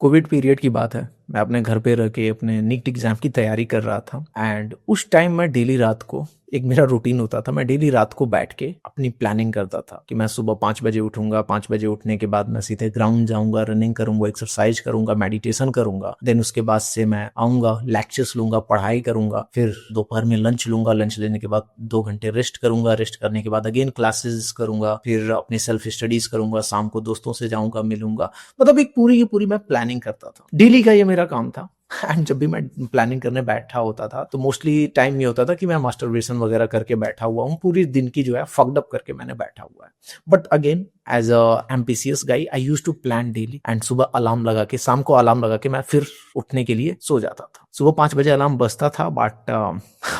Covid period की बात है। मैं अपने घर पे रह के अपने नीट एग्जाम की तैयारी कर रहा था एंड उस टाइम मैं डेली रात को एक मेरा रूटीन होता था। मैं डेली रात को बैठ के अपनी प्लानिंग करता था कि मैं सुबह 5 बजे उठूंगा। 5 बजे उठने के बाद मैं सीधे ग्राउंड जाऊंगा, रनिंग करूंगा, एक्सरसाइज करूंगा, मेडिटेशन करूंगा। देन उसके बाद से मैं आऊंगा, लेक्चर्स लूंगा, पढ़ाई करूंगा। फिर दोपहर में लंच लूंगा। लंच लेने के बाद 2 घंटे रेस्ट करूंगा। रेस्ट करने के बाद अगेन क्लासेस करूंगा। फिर अपनी सेल्फ स्टडीज करूंगा। शाम को दोस्तों से जाऊंगा, मिलूंगा। मतलब एक पूरी की पूरी मैं प्लानिंग करता था। डेली का ये मेरा काम था। एंड जब भी मैं प्लानिंग करने बैठा होता था तो मोस्टली टाइम ये होता था कि मैं मास्टरबेशन वगैरह करके बैठा हुआ हूँ। पूरी दिन की जो है फक्ड अप करके मैंने बैठा हुआ है। But again as a ambitious guy I use to plan daily and सुबह अलार्म लगा के, शाम को अलार्म लगा के मैं फिर उठने के लिए सो जाता था। सुबह 5 बजे अलार्म बजता था बट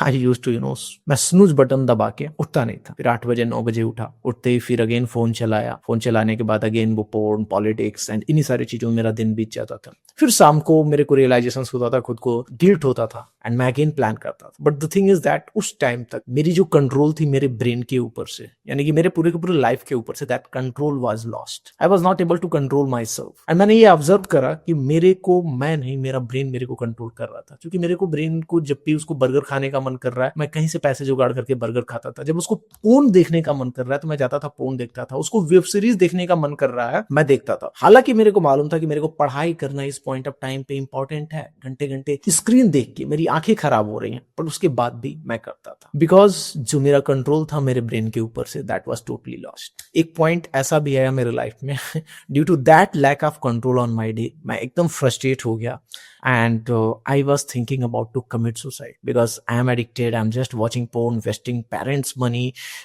आई यूज टू मैं स्नूज बटन दबा के उठता नहीं था। फिर 8 बजे 9 बजे उठा। उठते ही फिर अगेन फोन चलाया। फोन चलाने के बाद अगेन वो पोर्न, पॉलिटिक्स एंड इन्हीं सारी चीजों में मेरा दिन बीत जाता था। फिर शाम को मेरे को रियलाइजेशन होता था, खुद को गिल्ट होता था एंड मैं अगेन प्लान करता था। But the thing is that उस टाइम तक मेरी जो कंट्रोल थी मेरे ब्रेन के ऊपर से, यानी कि मेरे पूरे के पूरे लाइफ के ऊपर से, that control was lost. I was not able to control myself. And मैंने ये ऑब्जर्व करा कि मेरे को, मैं नहीं, मेरा ब्रेन मेरे को कंट्रोल कर रहा था। क्योंकि मेरे को ब्रेन को जब भी उसको बर्गर खाने का मन कर रहा है, मैं कहीं से पैसे जुगाड़ करके बर्गर खाता था। जब उसको पोर्न देखने का मन कर रहा है तो मैं जाता था, पोर्न देखता था। उसको वेब सीरीज देखने का मन कर रहा है, मैं देखता था। हालांकि मेरे को मालूम था कि मेरे को पढ़ाई करना इस पॉइंट ऑफ टाइम पे इंपॉर्टेंट है। घंटे घंटे स्क्रीन देख के मेरी आंखें खराब हो रही हैं, पर उसके बाद भी मैं करता था। बिकॉज जो मेरा कंट्रोल था मेरे ब्रेन के ऊपर से, दैट वाज टोटली लॉस्ट। एक पॉइंट ऐसा भी आया मेरे लाइफ में due to that lack of control on my day, मैं एकदम फ्रस्ट्रेट हो गया and I was thinking about to commit suicide because I am addicted. I'm just watching porn, wasting parents' money.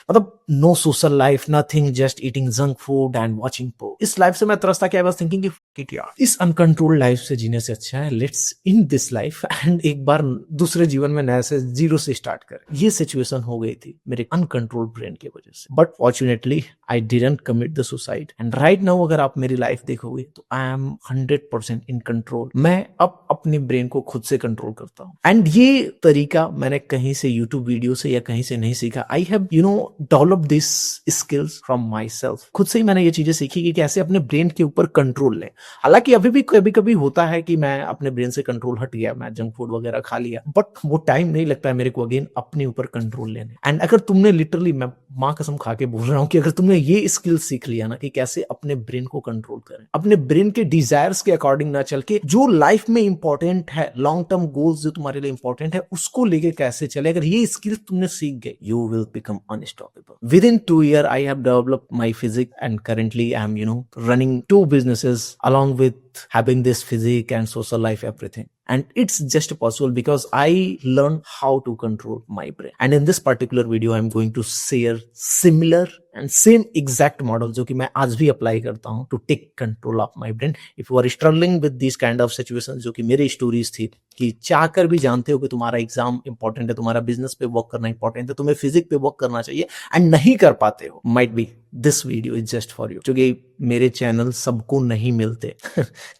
मतलब no social life, nothing, just eating junk food and watching porn. इस life से मैं तरस था कि I was thinking कि fuck it यार, इस अनकंट्रोल्ड लाइफ से जीने से अच्छा है let's in this life and एक बार दूसरे जीवन में नए से जीरो से स्टार्ट करें। ये सिचुएशन हो गई थी मेरे अनकंट्रोल्ड ब्रेन की वजह से। But fortunately I didn't commit the suicide and right now अगर आप मेरी लाइफ देखोगे तो आई एम 100% इन कंट्रोल। मैं अब अपने ब्रेन को खुद से कंट्रोल करता हूँ। एंड ये तरीका मैंने कहीं से यूट्यूब वीडियो से या कहीं से नहीं सीखा। I have develop this skills from my self. खुद से ही मैंने ये चीजें सीखी कि कैसे अपने ब्रेन के ऊपर कंट्रोल लें। हालांकि अभी भी कभी कभी होता है कि मैं अपने ब्रेन से कंट्रोल हट गया, मैं जंक फूड वगैरह खा लिया, बट वो टाइम नहीं लगता है मेरे को अगेन अपने ऊपर कंट्रोल लेने। एंड अगर तुमने लिटरली, मैं माँ कसम खा के बोल रहा हूँ कि अगर तुमने ये स्किल सीख लिया ना कि कैसे अपने ब्रेन को कंट्रोल करें, अपने ब्रेन के डिजायर्स के अकॉर्डिंग ना चल के जो लाइफ में इंपॉर्टेंट है, लॉन्ग टर्म गोल्स जो तुम्हारे लिए इंपॉर्टेंट है, उसको लेके कैसे चले, अगर ये स्किल तुमने सीख गए, you will become unstoppable. With in 2 years I have developed my physique and currently I am running 2 businesses along with having this physique and social life, everything. And it's just possible because I learned how to control my brain. And in this particular video, I'm going to share similar and same exact model जो कि मैं आज भी apply करता हूँ to take control of my brain. If you are struggling with these kind of situations, जो कि मेरी स्टोरीज थी कि चाहकर भी जानते हो कि तुम्हारा एग्जाम इंपॉर्टेंट है, तुम्हारा बिजनेस पे वर्क करना इंपॉर्टेंट है, तुम्हें फिजिक पे वर्क करना चाहिए एंड नहीं कर पाते हो, might be this video is just for you. क्योंकि मेरे चैनल सबको नहीं मिलते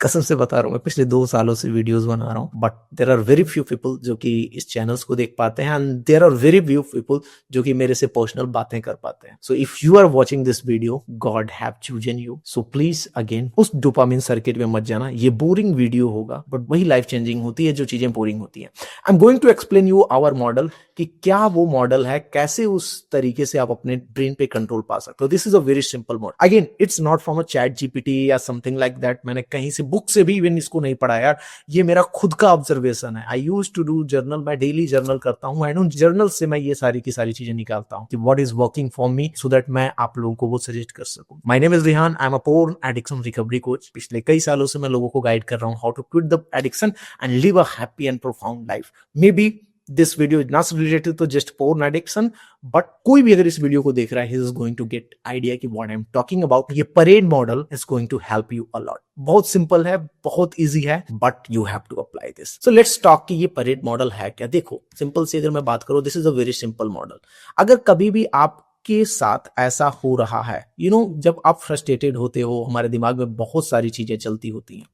कसम से बता रहा हूँ, मैं पिछले 2 सालों से वीडियोस बना रहा हूँ, but there are very few people जो कि इस चैनल्स को देख पाते हैं and there are very few people जो कि मेरे से पर्सनल बातें कर पाते हैं। So if you are watching this video, God have chosen you. So please again उस डोपामिन सर्किट में मत जाना। ये बोरिंग वीडियो होगा बट वही लाइफ चेंजिंग होती है जो चीजें बोरिंग होती हैं। I am going to explain you our model कि क्या वो मॉडल है, कैसे उस तरीके से आप अपने ब्रेन पे कंट्रोल पा सकते हो। This is a very simple model. Again it's not from a chat GPT या समथिंग लाइक दैट। मैंने कहीं से बुक से भी इवन इसको नहीं पढ़ा यार, ये मेरा खुद का ऑब्जर्वेशन है। आई यूज टू डू जर्नल, मैं डेली जर्नल करता हूँ एंड उन जर्नल से मैं ये सारी की सारी चीजें निकालता हूँ कि what is working for me so that मैं आप लोगों को वो सजेस्ट कर सकूं। My name is Rihan, I am a porn addiction recovery coach. पिछले कई सालों से मैं लोगों को गाइड कर रहा हूँ how to quit the addiction and live a happy and profound life. Maybe this video is not related to just porn addiction, but कोई भी अगर इस वीडियो को देख रहा है, he is going to get idea कि what I'm talking about। ये parade model is going to help you a lot। बहुत सिंपल है, बहुत इजी है, but you have to apply this। So let's talk कि ये परेड मॉडल है क्या। देखो सिंपल से अगर मैं बात करूं, this is a very simple model। अगर कभी भी आप के साथ ऐसा हो रहा है, जब आप फ्रस्ट्रेटेड होते हो, हमारे दिमाग में बहुत सारी चीजें चलती होती हैं,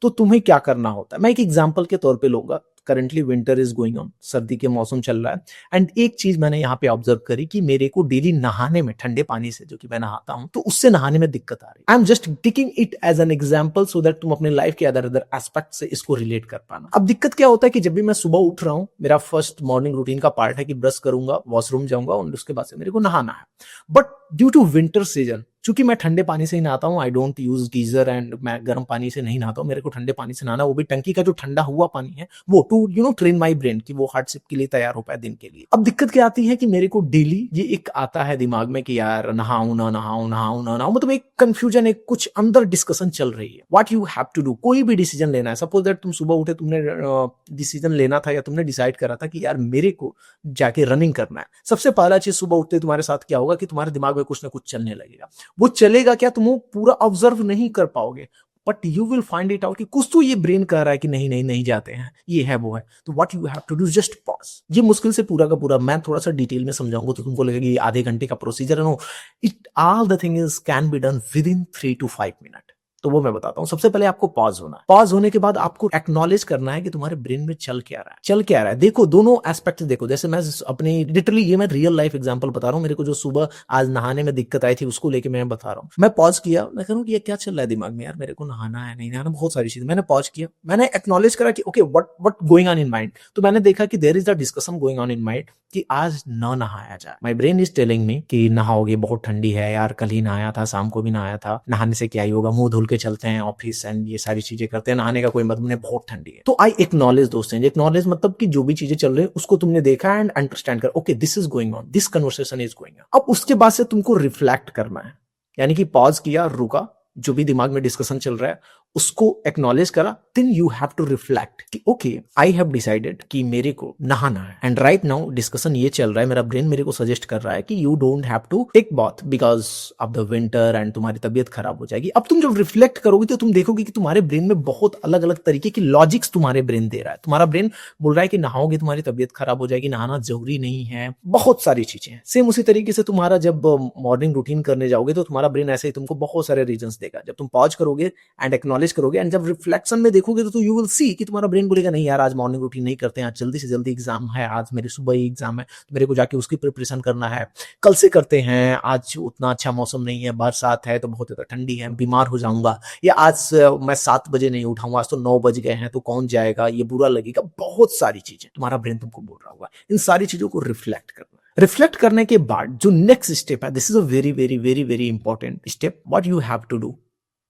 तो तुम्हें क्या करना होता है। मैं एक एग्जांपल के तौर पे लूंगा। Currently winter is going on, सर्दी के मौसम चल रहा है। एंड एक चीज मैंने यहाँ पे ऑब्जर्व करी कि मेरे को डेली नहाने में, ठंडे पानी से जो कि मैं नहाता हूँ, तो उससे नहाने में दिक्कत आ रही है। I am just taking it as an example so that तुम अपने लाइफ के अदर अदर एस्पेक्ट से इसको रिलेट कर पाना। अब दिक्कत क्या होता है कि जब भी मैं सुबह उठ रहा हूँ, मेरा फर्स्ट मॉर्निंग रूटीन का पार्ट है कि ब्रश करूंगा, वॉशरूम जाऊंगा और उसके बाद से मेरे को नहाना है। But due to winter season, चूंकि मैं ठंडे पानी से ही नहाता हूँ, I don't use geyser and मैं गर्म पानी से नहीं नहाता हूँ, मेरे को ठंडे पानी से नहाना, वो भी टंकी का जो ठंडा हुआ पानी है, वो टू ट्रेन माई ब्रेन कि वो हार्डशिप के लिए तैयार हो पाए दिन के लिए। अब दिक्कत क्या आती है कि मेरे को डेली ये एक आता है दिमाग में कि यार नहाऊं ना नहाऊं, नहाऊं ना नहाऊं, मतलब एक कंफ्यूजन, एक कुछ अंदर डिस्कशन चल रही है। What you have to do, कोई भी डिसीजन लेना है, सपोज दैट तुम सुबह उठे, तुमने डिसीजन लेना था या तुमने डिसाइड करा था कि यार मेरे को जाके रनिंग करना है। सबसे पहला चीज सुबह उठते तुम्हारे साथ क्या होगा कि तुम्हारे दिमाग में कुछ ना कुछ चलने लगेगा। वो चलेगा क्या, तुम वो पूरा ऑब्जर्व नहीं कर पाओगे, but you will find it out कि कुछ तो ये ब्रेन कह रहा है कि नहीं नहीं नहीं जाते हैं, ये है वो है। तो what you have to do, just pause. ये मुश्किल से पूरा का पूरा मैं थोड़ा सा डिटेल में समझाऊंगा तो तुमको लगेगा ये आधे घंटे का प्रोसीजर है। No, it all the thing is can be done with in 3 to 5 minute. तो वो मैं बताता हूँ। सबसे पहले आपको पॉज होना है। पॉज होने के बाद आपको एक्नॉलेज करना है कि तुम्हारे ब्रेन में चल क्या रहा है, चल क्या रहा है। देखो दोनों एस्पेक्ट देखो, जैसे मैं अपनी लिटरली ये मैं रियल लाइफ एग्जांपल बता रहा हूँ। मेरे को जो सुबह आज नहाने में दिक्कत आई थी उसको लेके मैं बता रहा हूँ। मैं पॉज किया, मैं कह ये क्या चल रहा है दिमाग में, यार मेरे को नहाना है नहीं नहाना, बहुत सारी चीजें। मैंने पॉज किया, मैंने एक्नॉलेज करा कि okay what going on in mind. तो मैंने देखा कि there is the discussion going on in mind कि आज न नहाया जाए। My brain is telling me कि नहाओगे, बहुत ठंडी है यार, कल ही नहाया था, शाम को भी नहाया था, नहाने से क्या ही होगा, मुंह धुल के चलते हैं ऑफिस एंड ये सारी चीजें करते हैं, नहाने का कोई मतलब नहीं, बहुत ठंडी है। तो आई एक्नॉलेज दोस्त हैं। एक्नॉलेज मतलब कि जो भी चीजें चल रही है उसको तुमने देखा एंड अंडरस्टैंड कर, okay this is going on, this conversation is going on. अब उसके बाद से तुमको रिफ्लेक्ट करना है, यानी कि पॉज किया, रुका, जो भी दिमाग में डिस्कशन चल रहा है उसको एक्नॉलेज करा, then you have to reflect कि ओके आई हैव डिसाइडेड कि मेरे को नहाना है एंड राइट नाउ डिस्कशन ये चल रहा है, मेरा ब्रेन मेरे को सजेस्ट कर रहा है कि you don't have to take bath because of the winter and तुम्हारी तबीयत खराब हो जाएगी। अब तुम जब रिफ्लेक्ट करोगे तो तुम देखोगे कि तुम्हारे ब्रेन में बहुत अलग अलग तरीके की लॉजिक्स तुम्हारे ब्रेन दे रहा है। तुम्हारा ब्रेन बोल रहा है कि नहाओगे तुम्हारी तबीयत खराब हो जाएगी, नहाना जरूरी नहीं है, बहुत सारी चीजें। सेम उसी तरीके से तुम्हारा जब मॉर्निंग रूटीन करने जाओगे तो तुम्हारा ब्रेन ऐसे ही तुमको बहुत सारे रीजंस देगा। जब तुम पॉज करोगे एंड एक्नॉलेज करोगे एंड जब रिफ्लेक्शन में देखोगे तो यू विल सी कि तुम्हारा ब्रेन बोलेगा नहीं यार आज मॉर्निंग रूटीन नहीं करते हैं, आज जल्दी से जल्दी एग्जाम है, आज मेरे सुबह ही एग्जाम है, तो मेरे को जाके उसकी प्रिपरेशन करना है, कल से करते हैं, आज उतना अच्छा मौसम नहीं है, बरसात है तो बहुत ज्यादा ठंडी है, बीमार हो जाऊंगा, या आज मैं 7 बजे नहीं उठाऊंगा, आज तो 9 बज गए हैं तो कौन जाएगा, ये बुरा लगेगा, बहुत सारी चीजें तुम्हारा ब्रेन तुमको बोल रहा होगा। इन सारी चीजों को रिफ्लेक्ट करना। रिफ्लेक्ट करने के बाद जो नेक्स्ट स्टेप है, this is a very very very very important step, what you have to do,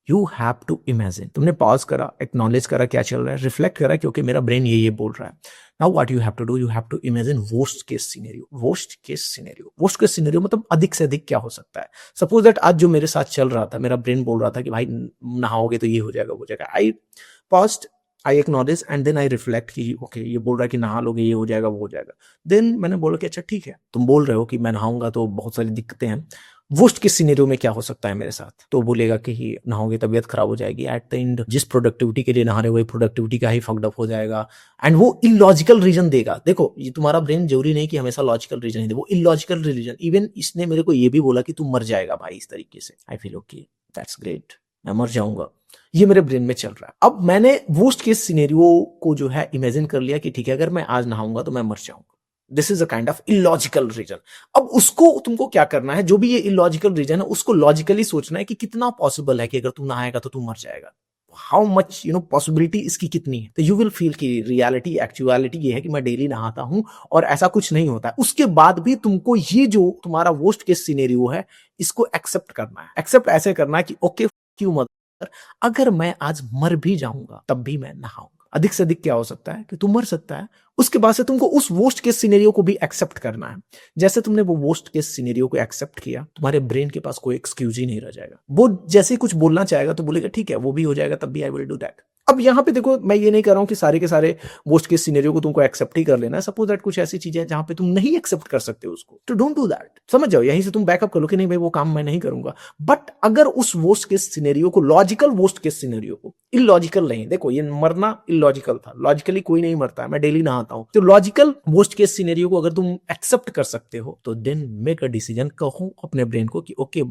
you have to imagine. तुमने पॉज करा, एक्नॉलेज करा क्या चल रहा है, रिफ्लेक्ट करा क्योंकि मेरा ब्रेन ये बोल रहा है। Now what you have to do, you have to imagine worst case scenario. Worst case scenario, worst case scenario मतलब अधिक से अधिक क्या हो सकता है। सपोज दैट आज जो मेरे साथ चल रहा था, मेरा ब्रेन बोल रहा था कि भाई नहाओगे तो ये हो जाएगा वो हो जाएगा। I paused, I acknowledge and then I reflect कि ओके ये बोल रहा है कि नहा लोगे ये हो जाएगा वो हो जाएगा। देन मैंने बोला कि अच्छा ठीक है, तुम बोल रहे हो कि मैं नहाऊंगा तो बहुत सारी दिक्कतें हैं, वर्स्ट के सिनेरियो में क्या हो सकता है मेरे साथ। तो बोलेगा कि नहाओगे तबीयत खराब हो जाएगी, एट द एंड जिस प्रोडक्टिविटी के लिए नहा रहे हो वही प्रोडक्टिविटी का ही फक्ड अप हो जाएगा एंड वो इलॉजिकल रीजन देगा। देखो ये तुम्हारा ब्रेन जरूरी नहीं कि हमेशा लॉजिकल रीजन ही दे, वो इलॉजिकल रीजन। इवन इसने मेरे को ये भी बोला कि तू मर जाएगा भाई इस तरीके से। I feel okay that's great, मैं मर जाऊंगा, ये मेरे ब्रेन में चल रहा है। अब मैंने वर्स्ट केस सिनेरियो को जो है इमेजिन कर लिया कि ठीक है अगर मैं आज नहाऊंगा तो मैं मर जाऊंगा। This is a kind of illogical reason. अब उसको तुमको क्या करना है, जो भी ये इलॉजिकल रीजन है उसको लॉजिकली सोचना है कि कितना पॉसिबल है कि अगर तू नहाएगा तो तू मर जाएगा, हाउ मच पॉसिबिलिटी इसकी कितनी है। तो यू विल फील कि रियलिटी एक्चुअलिटी ये है कि मैं डेली नहाता हूं और ऐसा कुछ नहीं होता है। उसके बाद भी तुमको ये जो तुम्हारा वर्स्ट केस सिनेरियो है इसको एक्सेप्ट करना है। एक्सेप्ट ऐसे करना है कि ओके क्यों मत, अगर मैं आज मर भी जाऊंगा तब भी मैं नहाऊंगा। अधिक से अधिक क्या हो सकता है कि तू मर सकता है। उसके बाद से तुमको उस वर्स्ट केस सिनेरियो को भी एक्सेप्ट करना है। जैसे तुमने वो वर्स्ट केस सिनेरियो को एक्सेप्ट किया, तुम्हारे ब्रेन के पास कोई एक्सक्यूज ही नहीं रह जाएगा। वो जैसे ही कुछ बोलना चाहेगा तो बोलेगा ठीक है वो भी हो जाएगा तब भी आई विल डू दैट। अब यहाँ पे देखो मैं ये नहीं कर रहा हूँ कि सारे के सारे वर्स्ट केस सिनेरियो को तुमको एक्सेप्ट ही कर लेना है। सपोज दैट कुछ ऐसी चीजें हैं जहां पे तुम नहीं एक्सेप्ट कर सकते उसको, तो डोंट डू दैट। समझ जाओ, यहीं से तुम बैकअप कर लो कि नहीं भाई वो काम मैं नहीं करूंगा। बट अगर उस वर्स्ट केस सिनेरियो को, लॉजिकल वर्स्ट केस सिनेरियो को, इलॉजिकल नहीं, देखो ये मरना इलॉजिकल था, लॉजिकली कोई नहीं मरता है, मैं डेली नहाता हूं, तो लॉजिकल वर्स्ट केस सिनेरियो को अगर तुम एक्सेप्ट कर सकते हो तो देन मेक अ डिसीजन। कहो अपने ब्रेन को कि ओके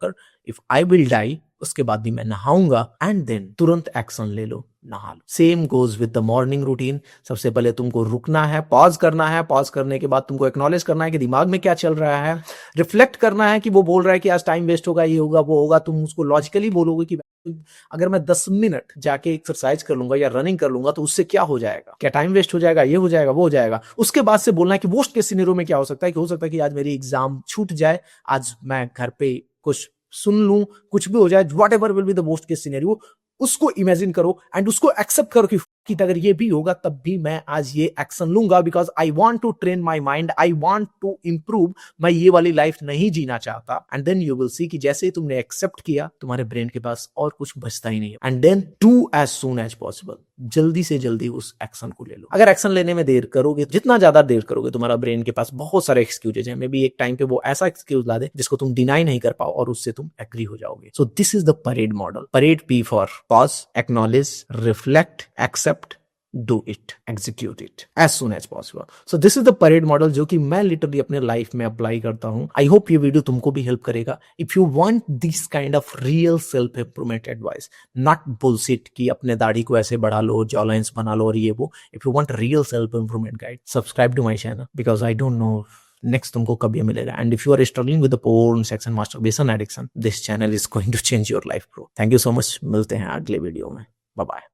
कर इफ आई विल डाई, उसके बाद भी मैं नहाऊंगा, एंड देन तुरंत एक्शन ले लो, नहा लो। Same goes with the morning routine. सबसे पहले तुमको रुकना है, पॉज करना है, पॉज करने के बाद तुमको एक्नॉलेज करना है कि दिमाग में क्या चल रहा है, रिफ्लेक्ट करना है कि वो बोल रहा है कि आज टाइम वेस्ट होगा, ये होगा, वो होगा। तुम उसको लॉजिकली बोलोगे कि अगर मैं 10 मिनट जाके एक्सरसाइज कर लूंगा या रनिंग कर लूंगा तो उससे क्या हो जाएगा, क्या टाइम वेस्ट हो जाएगा, ये हो जाएगा, वो हो जाएगा। उसके बाद से बोलना है कि वर्स्ट केस सिनेरियो में क्या हो सकता है, कि हो सकता है कि आज मेरी एग्जाम छूट जाए, आज मैं घर पे कुछ सुन लूं, कुछ भी हो जाए, what ever will be the worst case scenario, उसको इमेजिन करो एंड उसको एक्सेप्ट करो कि अगर ये भी होगा तब भी मैं आज ये एक्शन लूंगा, because I want to train my mind, I want to improve. मैं ये वाली लाइफ नहीं जीना चाहता। And then you will see कि जैसे ही तुमने एक्सेप्ट किया, तुम्हारे ब्रेन के पास और कुछ बचता ही नहीं है। And then do as soon as possible, जल्दी से जल्दी उस एक्शन को ले लो। अगर एक्शन लेने में देर करोगे, जितना ज्यादा देर करोगे, तुम्हारा ब्रेन के पास बहुत सारे एक्सक्यूजेज हैं, मे बी एक टाइम पे वो ऐसा एक्सक्यूज ला दे जिसको तुम डिनाई नहीं कर पाओ और उससे तुम एग्री हो जाओगे। So this is the parade model. Parade P for pause, acknowledge, reflect, accept, do it, execute it as soon as possible. So this is the parade model जो कि मैं लिटरली अपने लाइफ में अप्लाई करता हूँ। I hope ये video तुमको भी हेल्प करेगा। If you want this kind of real self improvement advice, not bullshit कि अपने दाढ़ी को ऐसे बढ़ा लो, जॉ लाइन्स बना लो और ये वो। If you want real self improvement guide, subscribe to my channel, because I don't know next तुमको कब ये मिलेगा। And if you are struggling with the porn, sex and masturbation addiction, this channel is going to change your life bro. Thank you so much. मिलते हैं अगले video में। Bye bye.